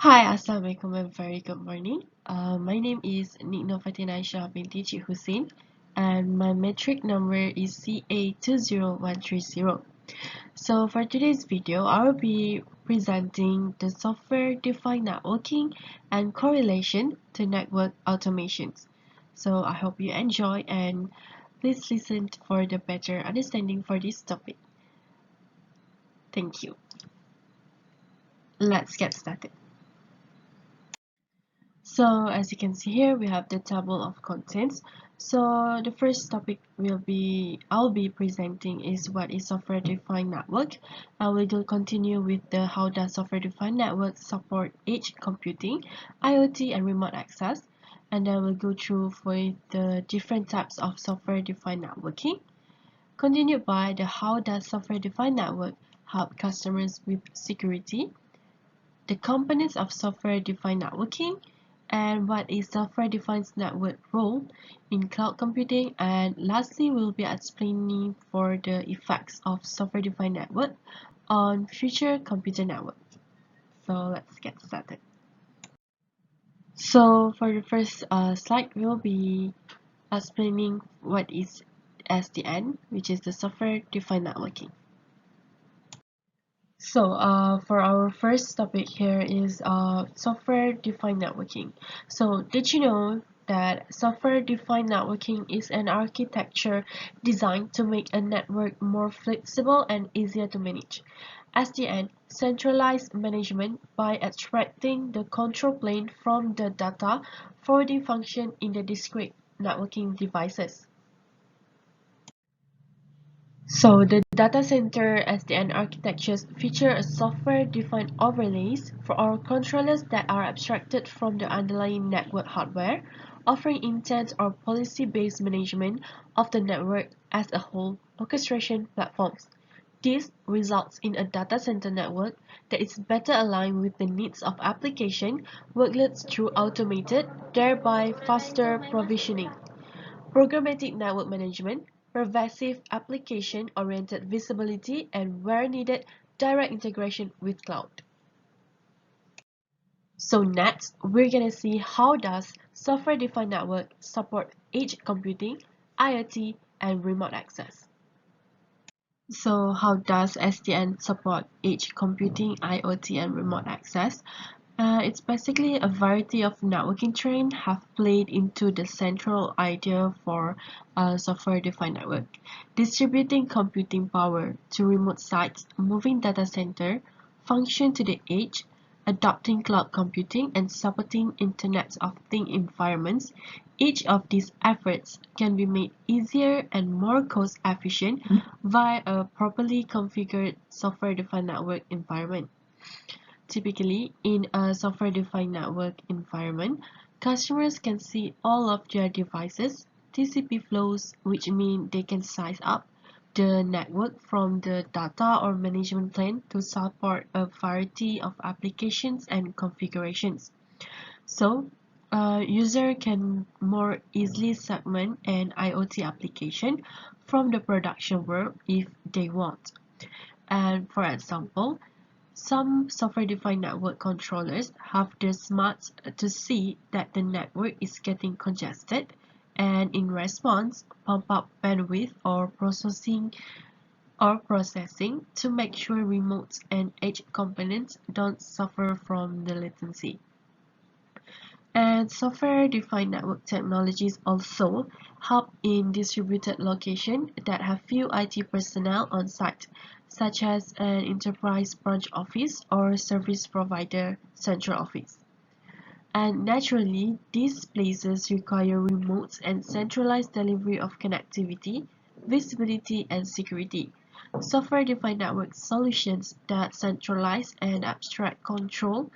Hi, Assalamualaikum and very good morning. My name is FATIN AISYAH BINTI HUSSIN and my metric number is CA20130. So for today's video, I will be presenting the software-defined networking and correlation to network automations. So I hope you enjoy and please listen for the better understanding for this topic. Thank you. Let's get started. So as you can see here, we have the table of contents. So the first topic I'll be presenting is what is software-defined network. I will continue with the how does software-defined network support edge computing, IoT, and remote access. And then we'll go through for the different types of software-defined networking. Continued by the how does software-defined network help customers with security, the components of software-defined networking, and what is software-defined network role in cloud computing, and lastly we'll be explaining for the effects of software-defined network on future computer networks. So let's get started. So for the first slide, we'll be explaining what is SDN, which is the software-defined networking. So for our first topic here is software-defined networking. So did you know that software-defined networking is an architecture designed to make a network more flexible and easier to manage? SDN centralized management by extracting the control plane from the data forwarding function in the discrete networking devices. So the data center SDN architectures feature a software-defined overlays for our controllers that are abstracted from the underlying network hardware, offering intent or policy-based management of the network as a whole orchestration platforms. This results in a data center network that is better aligned with the needs of application workloads through automated, thereby faster provisioning. Programmatic network management, pervasive application-oriented visibility, and where needed, direct integration with cloud. So next, we're gonna see how does software-defined network support edge computing, IoT, and remote access. So how does SDN support edge computing, IoT, and remote access? It's basically a variety of networking trends have played into the central idea for a software-defined network, distributing computing power to remote sites, moving data center function to the edge, adopting cloud computing, and supporting Internet of Things environments. Each of these efforts can be made easier and more cost-efficient via a properly configured software-defined network environment. Typically, in a software-defined network environment, customers can see all of their devices' TCP flows, which mean they can size up the network from the data or management plane to support a variety of applications and configurations. So, a user can more easily segment an IoT application from the production world if they want. And for example, some software-defined network controllers have the smarts to see that the network is getting congested and in response pump up bandwidth or processing to make sure remote and edge components don't suffer from the latency. And software-defined network technologies also help in distributed locations that have few IT personnel on site, such as an enterprise branch office or service provider central office. And naturally, these places require remote and centralized delivery of connectivity, visibility, and security. Software-defined network solutions that centralize and abstract control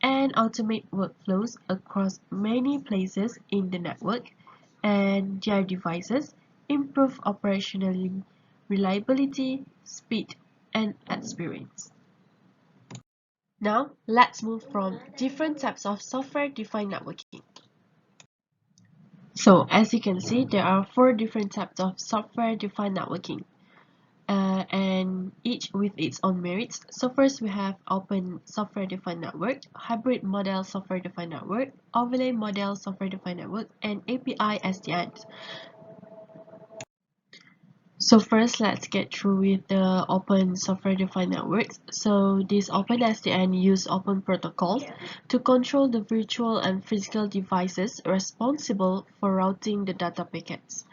and automate workflows across many places in the network and their devices improve operational reliability, speed, and experience. Now, let's move from different types of software-defined networking. So, as you can see, there are 4 different types of software-defined networking. and each with its own merits. So first we have open software-defined network, hybrid model software-defined network, overlay model software-defined network, and API SDNs. So first, let's get through with the open software-defined networks. So this open SDN use open protocols to control the virtual and physical devices responsible for routing the data packets.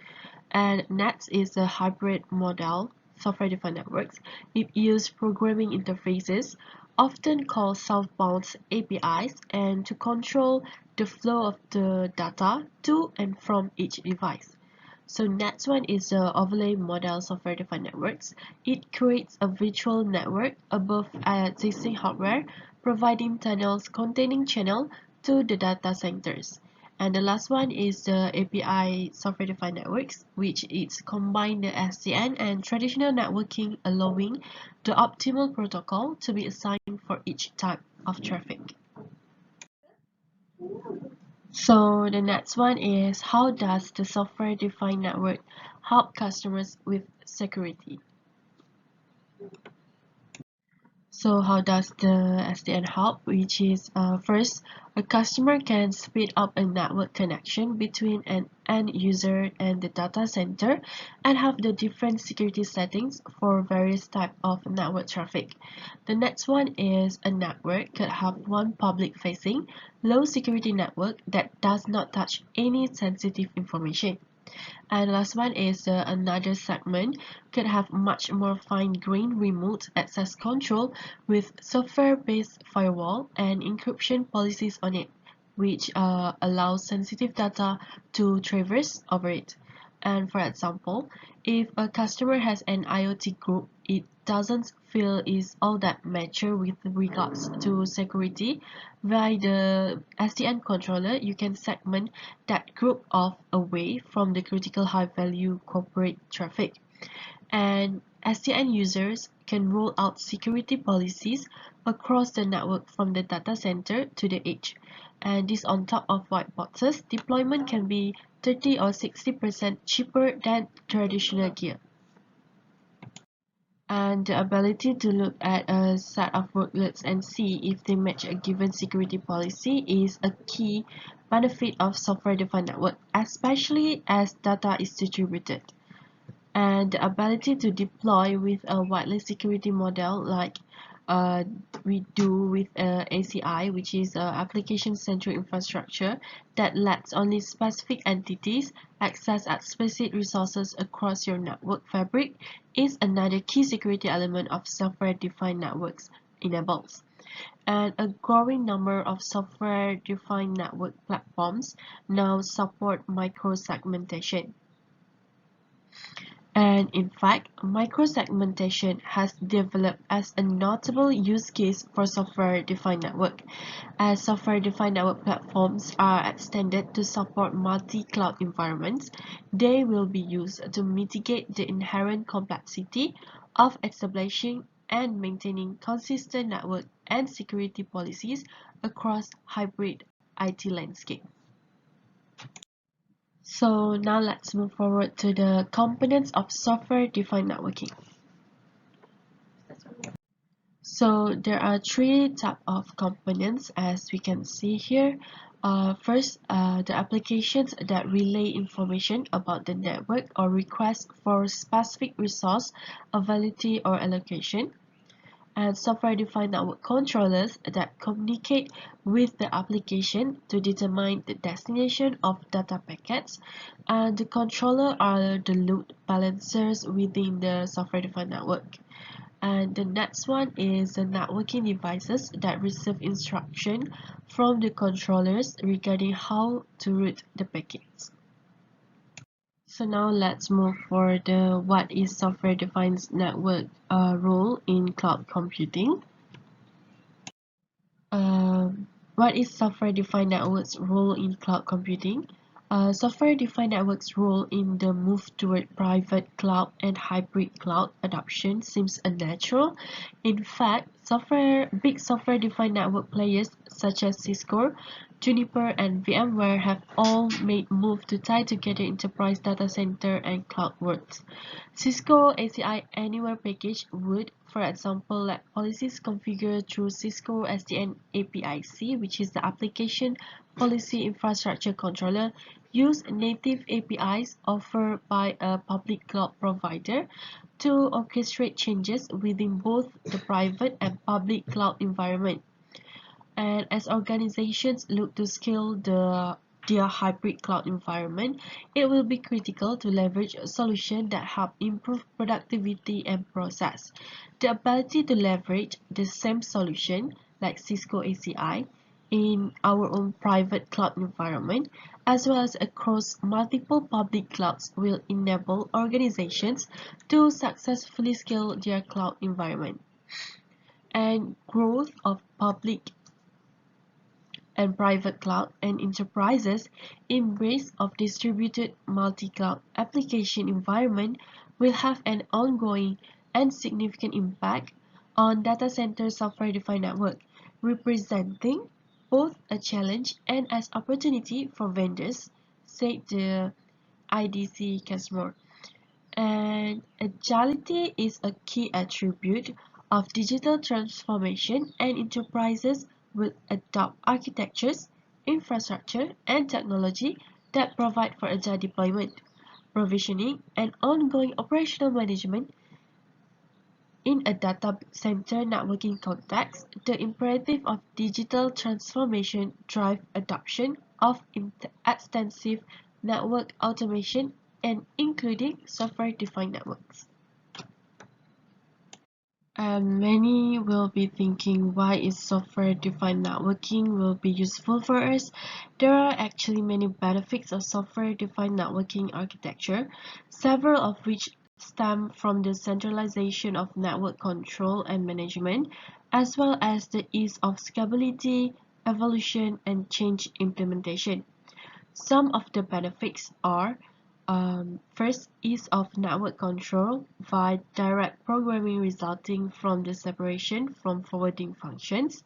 And NETS is a hybrid model software-defined networks. It uses programming interfaces, often called southbound APIs, and to control the flow of the data to and from each device. So next one is the overlay model software-defined networks. It creates a virtual network above existing hardware, providing tunnels containing channel to the data centers. And the last one is the API software-defined networks, which is combine the SDN and traditional networking, allowing the optimal protocol to be assigned for each type of traffic. So the next one is, how does the software-defined network help customers with security? So how does the SDN help? Which is first, a customer can speed up a network connection between an end user and the data center and have the different security settings for various types of network traffic. The next one is, a network could have one public-facing, low-security network that does not touch any sensitive information. And last one is another segment could have much more fine-grained remote access control with software-based firewall and encryption policies on it, which allows sensitive data to traverse over it. And for example, if a customer has an IoT group it doesn't feel is all that mature with regards to security, via the SDN controller, you can segment that group off away from the critical high-value corporate traffic. And SDN users can roll out security policies across the network from the data center to the edge. And this on top of white boxes, deployment can be 30 or 60% cheaper than traditional gear. And the ability to look at a set of workloads and see if they match a given security policy is a key benefit of software-defined network, especially as data is distributed. And the ability to deploy with a wireless security model like we do with ACI, which is application-centric infrastructure that lets only specific entities access explicit resources across your network fabric, is another key security element of software-defined networks enables. And a growing number of software-defined network platforms now support microsegmentation. And in fact, microsegmentation has developed as a notable use case for software-defined network. As software-defined network platforms are extended to support multi-cloud environments, they will be used to mitigate the inherent complexity of establishing and maintaining consistent network and security policies across hybrid IT landscape. So now let's move forward to the components of software-defined networking. So there are three types of components as we can see here. First, the applications that relay information about the network or request for specific resource availability or allocation. And software-defined network controllers that communicate with the application to determine the destination of data packets, and the controller are the load balancers within the software-defined network. And the next one is the networking devices that receive instruction from the controllers regarding how to route the packets. So now let's move for the what is software-defined network role in cloud computing. What is software-defined networks role in cloud computing? Software-defined networks role in the move toward private cloud and hybrid cloud adoption seems unnatural. In fact, big software-defined network players such as Cisco, Juniper, and VMware have all made moves to tie together enterprise data center and cloud worlds. Cisco ACI Anywhere package would, for example, let policies configured through Cisco SDN APIC, which is the Application Policy Infrastructure Controller, use native APIs offered by a public cloud provider to orchestrate changes within both the private and public cloud environment. And as organizations look to scale their hybrid cloud environment, it will be critical to leverage solutions that help improve productivity and process. The ability to leverage the same solution, like Cisco ACI, in our own private cloud environment, as well as across multiple public clouds, will enable organizations to successfully scale their cloud environment. And growth of public and private cloud and enterprises embrace of distributed multi-cloud application environment will have an ongoing and significant impact on data center software-defined network, representing both a challenge and as opportunity for vendors, said the IDC Casmore. And agility is a key attribute of digital transformation, and enterprises will adopt architectures, infrastructure, and technology that provide for agile deployment, provisioning, and ongoing operational management. In a data center networking context, the imperative of digital transformation drive adoption of extensive network automation and including software-defined networks. And many will be thinking, why is software-defined networking will be useful for us? There are actually many benefits of software-defined networking architecture, several of which stem from the centralization of network control and management, as well as the ease of scalability, evolution, and change implementation. Some of the benefits are first, ease of network control via direct programming resulting from the separation from forwarding functions.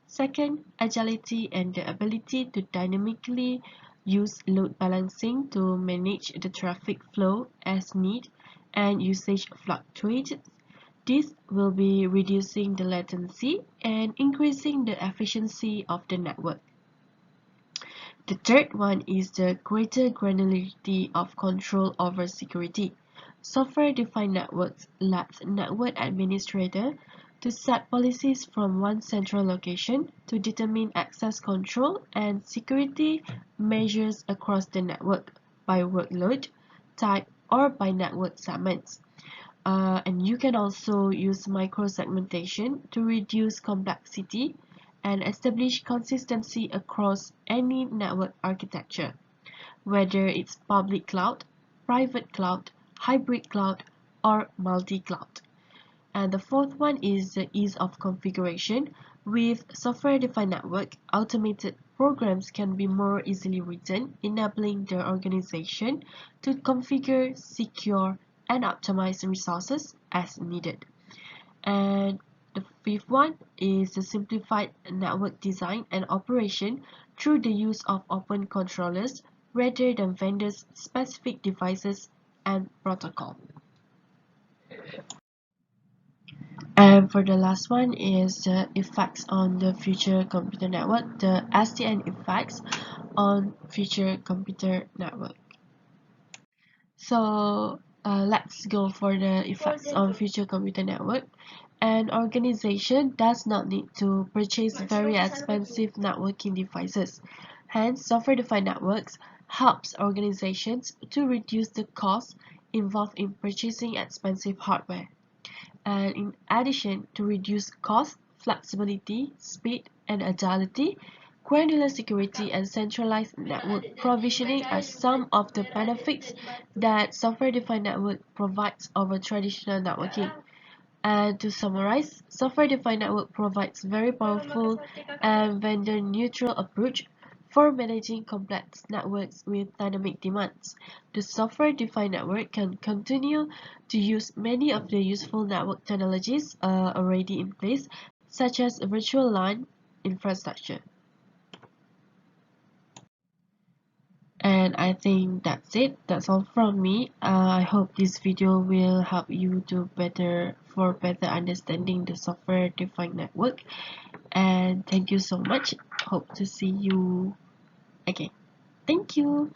Second, agility and the ability to dynamically use load balancing to manage the traffic flow as need and usage fluctuates. This will be reducing the latency and increasing the efficiency of the network. The third one is the greater granularity of control over security. Software-defined networks allows network administrator to set policies from one central location to determine access control and security measures across the network by workload, type, or by network segments. And you can also use micro-segmentation to reduce complexity and establish consistency across any network architecture, whether it's public cloud, private cloud, hybrid cloud, or multi-cloud. And the fourth one is the ease of configuration. With software-defined network, automated programs can be more easily written, enabling the organization to configure, secure, and optimize resources as needed. And the fifth one is the simplified network design and operation through the use of open controllers rather than vendors' specific devices and protocol. And for the last one is the effects on the future computer network, the SDN effects on future computer network. So let's go for the effects on future computer network. An organization does not need to purchase very expensive networking devices. Hence, software-defined networks helps organizations to reduce the cost involved in purchasing expensive hardware. And in addition to reduce cost, flexibility, speed, and agility, granular security and centralized network provisioning are some of the benefits that software-defined network provides over traditional networking. And to summarize, software-defined network provides very powerful and vendor-neutral approach for managing complex networks with dynamic demands. The software-defined network can continue to use many of the useful network technologies already in place, such as virtual LAN, infrastructure. And I think that's it. That's all from me. I hope this video will help you to better understanding the software defined network. And thank you so much. Hope to see you again. Thank you.